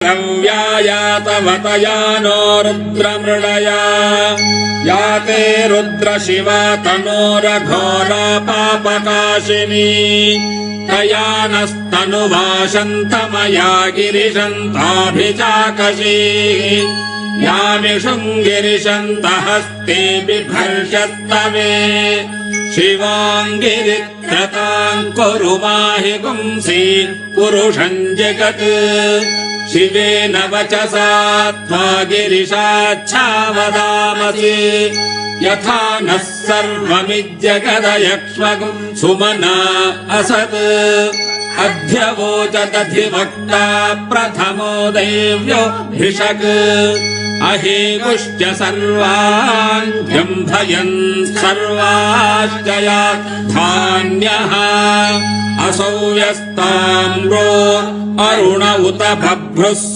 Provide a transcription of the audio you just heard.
तव्यायातवतया नो रुद्रमृडया याते रुद्रशिवा तनोरघोरा पापकाशिनी तया नस्तनुभाषन्तमया गिरिशन्ताभिचाकशी यामिषुम् गिरिशन्तहस्ते बिभर्षस्तवे शिवाङ्गिरित्रताम् कुरु माहि पुंसि पुरुषम् जगत् शिवेन वचसा त्वा गिरिशाच्छावदामसि यथा नः सर्वमिज्जगदयक्ष्मगुम् सुमना असत् अध्यवोचदधिवक्ता प्रथमो देव्यो भिषक् अहेगुश्च सर्वान् जम्भयन् सर्वाश्च याथान्यः असौ यस्ताम्रो अरुण उत बभ्रुः